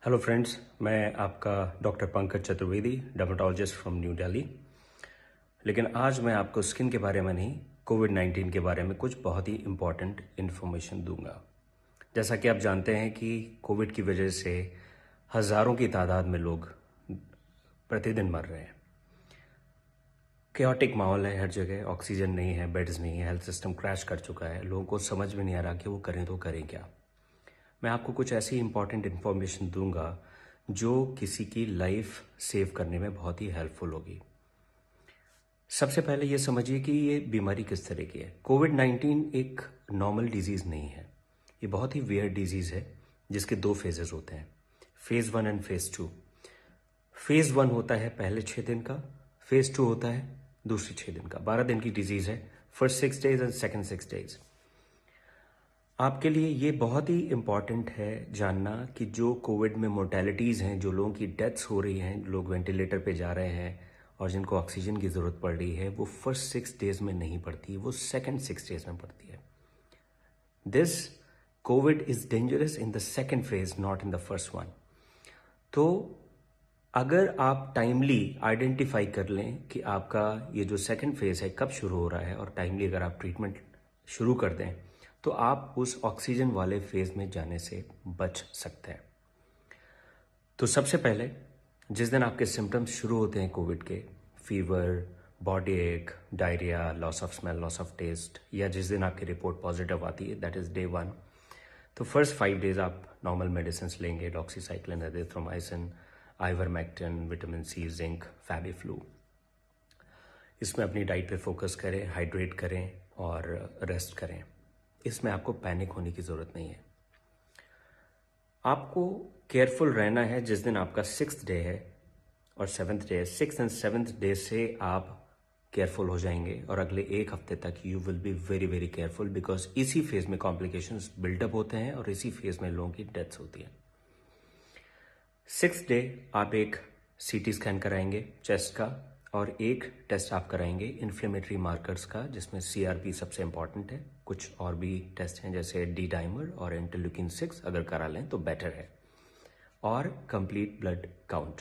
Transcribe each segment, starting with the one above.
Hello friends, मैं आपका doctor Pankaj Chaturvedi, dermatologist from new Delhi. लेकिन आज मैं आपको स्किन के बारे में नहीं, कोविड-19 के बारे में कुछ बहुत ही इम्पॉर्टेंट इन्फॉर्मेशन दूंगा। जैसा कि आप जानते हैं कि कोविड की वजह से हज़ारों की तादाद में लोग प्रतिदिन मर रहे हैं। केओटिक माहौल है हर जगह, ऑक्सीजन नहीं है, बेड्स नहीं है, हेल्थ सिस्टम क्रैश कर चुका है। लोगों को समझ में नहीं आ रहा कि वो करें तो करें क्या। मैं आपको कुछ ऐसी इंपॉर्टेंट इन्फॉर्मेशन दूंगा जो किसी की लाइफ सेव करने में बहुत ही हेल्पफुल होगी। सबसे पहले ये समझिए कि ये बीमारी किस तरह की है। कोविड-19 एक नॉर्मल डिजीज़ नहीं है। ये बहुत ही वियर्ड डिजीज़ है जिसके 2 फेजेस होते हैं, फेज़ 1 एंड फेज़ 2। फेज़ 1 होता है पहले 6 दिन का, फेज़ 2 होता है दूसरे 6 दिन का। 12 दिन की डिजीज़ है, first 6 days and second 6 days. आपके लिए ये बहुत ही इम्पॉर्टेंट है जानना कि जो कोविड में मोर्टेलिटीज़ हैं, जो लोगों की डेथ्स हो रही हैं, लोग वेंटिलेटर पे जा रहे हैं और जिनको ऑक्सीजन की ज़रूरत पड़ रही है, वो फर्स्ट 6 डेज में नहीं पड़ती, वो सेकंड 6 डेज में पड़ती है। This Covid is dangerous in the second phase, not in the first one. तो अगर आप टाइमली आइडेंटिफाई कर लें कि आपका ये जो सेकंड फेज है कब शुरू हो रहा है और टाइमली अगर आप ट्रीटमेंट शुरू कर दें तो आप उस ऑक्सीजन वाले फेज में जाने से बच सकते हैं। तो सबसे पहले जिस दिन आपके सिम्टम्स शुरू होते हैं कोविड के, fever, body ache, diarrhoea, loss of smell, loss of taste, या जिस दिन आपकी रिपोर्ट पॉजिटिव आती है, दैट इज़ डे 1। तो फर्स्ट 5 डेज आप नॉर्मल मेडिसिन लेंगे, doxycycline, azithromycin, ivermectin, vitamin C, zinc, Fabiflu. इसमें अपनी डाइट पे फोकस करें, हाइड्रेट करें और रेस्ट करें। इसमें आपको पैनिक होने की ज़रूरत नहीं है। आपको केयरफुल रहना है जिस दिन आपका 6th डे है और 7th डे है। 6th एंड 7th डे से आप केयरफुल हो जाएंगे और अगले 1 हफ्ते तक you will be very very careful, because इसी फेज में कॉम्प्लिकेशंस बिल्डअप होते हैं और इसी फेज में लोगों की डेथ्स होती है। 6th डे आप एक सीटी स्कैन कराएंगे चेस्ट का और एक टेस्ट आप कराएंगे इन्फ्लेमेटरी मार्कर्स का, जिसमें सीआरपी सबसे इंपॉर्टेंट है। कुछ और भी टेस्ट हैं जैसे डी डाइमर और इंटरल्यूकिन 6, अगर करा लें तो बेटर है, और कंप्लीट ब्लड काउंट।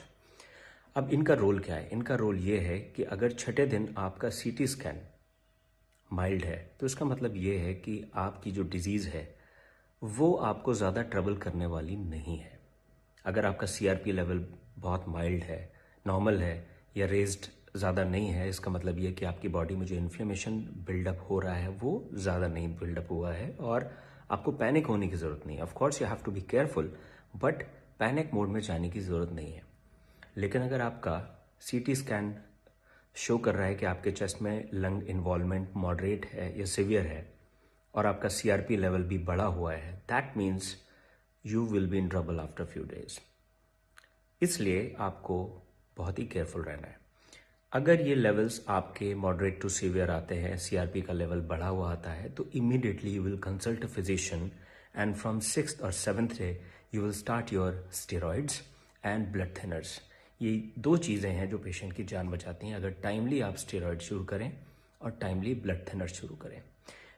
अब इनका रोल क्या है? इनका रोल ये है कि अगर छठे दिन आपका सीटी स्कैन माइल्ड है तो इसका मतलब ये है कि आपकी जो डिजीज़ है वो आपको ज़्यादा ट्रबल करने वाली नहीं है। अगर आपका सीआरपी लेवल बहुत माइल्ड है, नॉर्मल है या रेज्ड ज़्यादा नहीं है, इसका मतलब ये कि आपकी बॉडी में जो इन्फ्लेमेशन बिल्डअप हो रहा है वो ज़्यादा नहीं बिल्डअप हुआ है और आपको पैनिक होने की ज़रूरत नहीं है। Of course you have to be careful, but panic mode में जाने की ज़रूरत नहीं है। लेकिन अगर आपका सीटी स्कैन शो कर रहा है कि आपके चेस्ट में लंग इन्वॉल्वमेंट मॉडरेट है या सिवियर है और आपका सीआरपी लेवल भी बढ़ा हुआ है, that means you will be in trouble after few days. इसलिए आपको बहुत ही केयरफुल रहना है। अगर ये लेवल्स आपके मॉडरेट टू सीवियर आते हैं, सीआरपी का लेवल बढ़ा हुआ आता है, तो immediately you will consult a physician and from 6th और 7th day you will start your steroids and blood thinners. ये 2 चीज़ें हैं जो पेशेंट की जान बचाती हैं अगर टाइमली आप स्टेरॉइड शुरू करें और टाइमली ब्लड थिनर शुरू करें।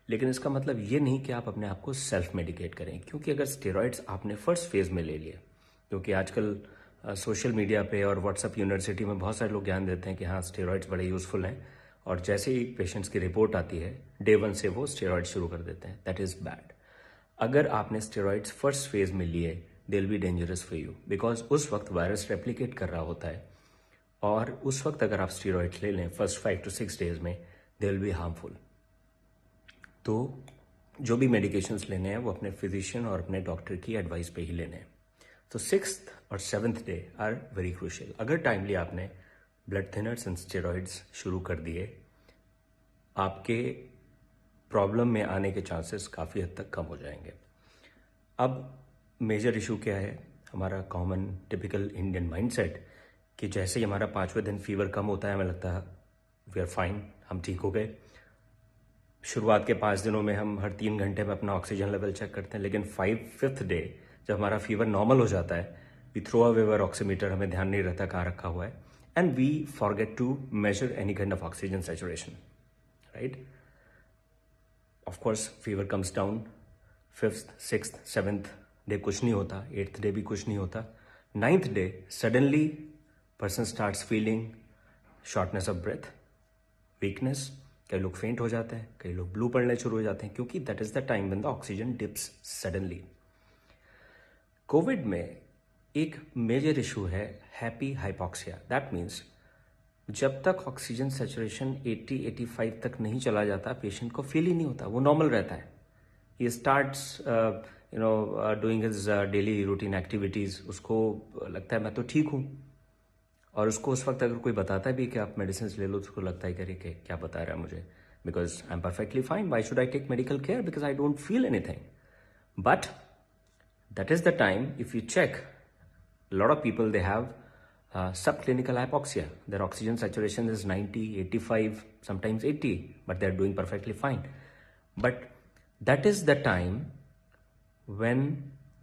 लेकिन इसका मतलब ये नहीं कि आप अपने आप को सेल्फ मेडिकेट करें, क्योंकि अगर स्टेरॉइड्स आपने फर्स्ट फेज में ले लिए, क्योंकि आजकल सोशल मीडिया पे और व्हाट्सएप यूनिवर्सिटी में बहुत सारे लोग ज्ञान देते हैं कि हाँ स्टेरॉइड्स बड़े यूज़फुल हैं, और जैसे ही पेशेंट्स की रिपोर्ट आती है डे 1 से वो स्टेरॉइड शुरू कर देते हैं। That is bad. अगर आपने स्टेरॉइड्स फर्स्ट फेज में लिए, they will be dangerous for you, because उस वक्त वायरस रेप्लिकेट कर रहा होता है और उस वक्त अगर आप स्टेरॉइड्स ले लें फर्स्ट 5 to 6 डेज में, दे विल बी हार्मफुल। तो जो भी मेडिकेशंस लेने हैं वो अपने फिजिशियन और अपने डॉक्टर की एडवाइस पे ही लेने हैं। तो 6th और 7th day are very crucial. अगर टाइमली आपने ब्लड थिनर्स एंड स्टेरॉइड्स शुरू कर दिए, आपके प्रॉब्लम में आने के चांसेस काफ़ी हद तक कम हो जाएंगे। अब मेजर इशू क्या है? हमारा कॉमन टिपिकल इंडियन माइंडसेट कि जैसे ही हमारा 5वें दिन फीवर कम होता है हमें लगता है वी आर फाइन, हम ठीक हो गए। शुरुआत के 5 दिनों में हम हर 3 घंटे में अपना ऑक्सीजन लेवल चेक करते हैं, लेकिन 5th डे जब हमारा फीवर नॉर्मल हो जाता है, we throw away our oximeter, हमें ध्यान नहीं रहता कहाँ रखा हुआ है, and we forget to measure any kind of oxygen saturation, right? Of course fever comes down, 5th, 6th, 7th day कुछ नहीं होता, 8th डे भी कुछ नहीं होता, 9th day suddenly person starts feeling shortness of breath, weakness, कई लोग फेंट हो जाते हैं, कई लोग ब्लू पड़ने शुरू हो जाते हैं, क्योंकि that is the time when the oxygen dips suddenly. Covid में एक मेजर इशू है हैप्पी हाइपोक्सिया। दैट मीन्स जब तक ऑक्सीजन सैचुरेशन 80-85 तक नहीं चला जाता, पेशेंट को फील ही नहीं होता, वो नॉर्मल रहता है। He starts doing his daily routine activities, उसको लगता है मैं तो ठीक हूँ। और उसको उस वक्त अगर कोई बताता भी कि आप मेडिसिन ले लो, तो उसको लगता है कि अरे क्या बता रहा है मुझे, because I am perfectly fine, why should I take medical care, because I don't feel anything. But that is the time, if you check, lot of people they have subclinical hypoxia. Their oxygen saturation is 90, 85, sometimes 80, but they're doing perfectly fine. But that is the time when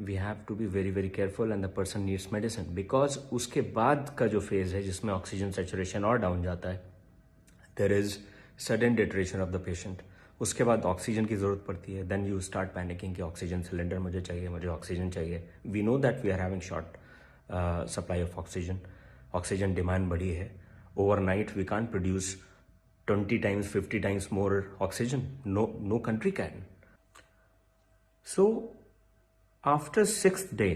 we have to be very very careful and the person needs medicine, because उसके बाद का जो phase है जिसमें oxygen saturation और down जाता है, there is sudden deterioration of the patient. उसके बाद ऑक्सीजन की जरूरत पड़ती है, then you start panicking कि ऑक्सीजन सिलेंडर मुझे चाहिए, मुझे ऑक्सीजन चाहिए। We know that we are having short supply of oxygen. Oxygen demand बढ़ी है, overnight we can't produce 20 times 50 times more oxygen. No country can. So after 6th day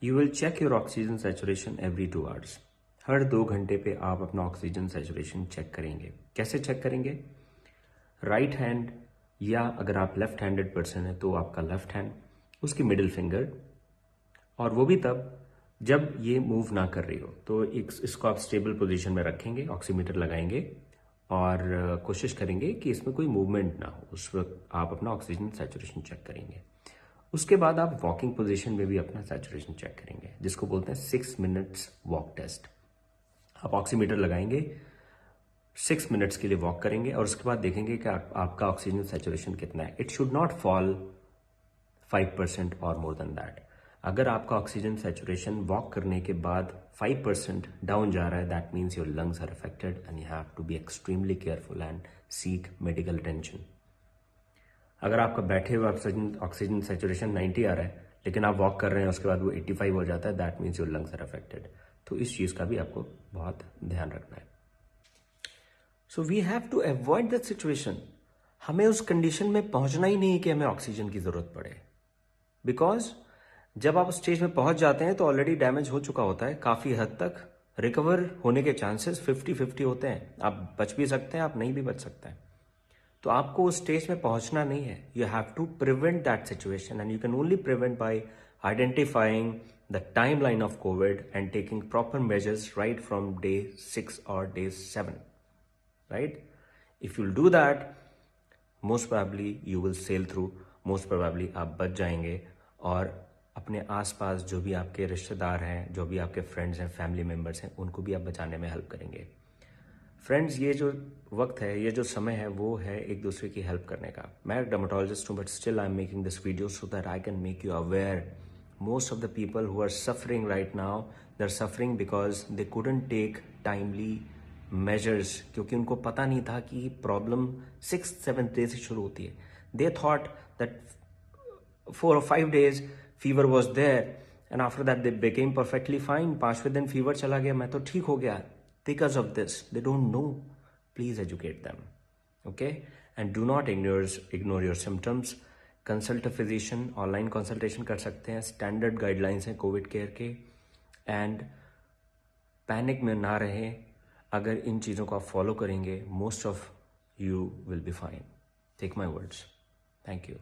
you will check your oxygen saturation every 2 hours. हर 2 घंटे पे आप अपना oxygen saturation check करेंगे। कैसे check करेंगे? Right hand, या अगर आप लेफ्ट हैंडेड पर्सन है तो आपका लेफ्ट हैंड, उसकी मिडिल फिंगर, और वो भी तब जब ये मूव ना कर रही हो। तो इसको आप स्टेबल पोजीशन में रखेंगे, ऑक्सीमीटर लगाएंगे और कोशिश करेंगे कि इसमें कोई मूवमेंट ना हो। उस वक्त आप अपना ऑक्सीजन सैचुरेशन चेक करेंगे। उसके बाद आप वॉकिंग पोजीशन में भी अपना सैचुरेशन चेक करेंगे, जिसको बोलते हैं 6 minutes वॉक टेस्ट। आप ऑक्सीमीटर लगाएंगे, 6 minutes के लिए वॉक करेंगे और उसके बाद देखेंगे कि आपका ऑक्सीजन सैचुरेशन कितना है। इट शुड नॉट फॉल 5% और मोर देन दैट। अगर आपका ऑक्सीजन सैचुरेशन वॉक करने के बाद 5% डाउन जा रहा है, that means your lungs are affected and you have to be extremely careful and seek medical attention. अगर आपका बैठे हुए ऑक्सीजन सैचुरेशन 90 आ रहा है, लेकिन आप वॉक कर रहे हैं उसके बाद वो 85 हो जाता है, that means your lungs are affected. तो इस चीज़ का भी आपको बहुत ध्यान रखना है। So we have to avoid that situation. हमें उस कंडीशन में पहुंचना ही नहीं कि हमें ऑक्सीजन की जरूरत पड़े, बिकॉज जब आप स्टेज में पहुंच जाते हैं तो ऑलरेडी डैमेज हो चुका होता है। काफी हद तक रिकवर होने के चांसेस 50-50 होते हैं। आप बच भी सकते हैं, आप नहीं भी बच सकते हैं। तो आपको उस स्टेज में पहुंचना नहीं है। You have to prevent that situation and you can only prevent by identifying the time line of COVID and taking proper measures right from day 6 और day 7, right? If you'll do that, most probably you will sail through, most probably आप बच जाएंगे और अपने आसपास जो भी आपके रिश्तेदार हैं, जो भी आपके फ्रेंड्स हैं, फैमिली मेंबर्स हैं, उनको भी आप बचाने में हेल्प करेंगे। फ्रेंड्स, ये जो वक्त है, ये जो समय है, वो है एक दूसरे की हेल्प करने का। मैं एक डर्मेटोलॉजिस्ट हूँ, but still I am making this video so that I can make you aware. Most of the people who are suffering right now, they are suffering because they couldn't take timely measures, क्योंकि उनको पता नहीं था कि problem 6th-7th day से शुरू होती है। They thought that 4 or 5 days fever was there and after that they became perfectly fine. 5वें दिन फीवर चला गया, मैं तो ठीक हो गया। Because of this they don't know. Please educate them, okay? And do not ignore your symptoms. Consult a physician, online consultation कर सकते हैं, स्टैंडर्ड गाइडलाइंस हैं कोविड केयर के। एंड पैनिक में ना रहें। अगर इन चीज़ों को आप फॉलो करेंगे, most of you will be fine. Take my words. Thank you.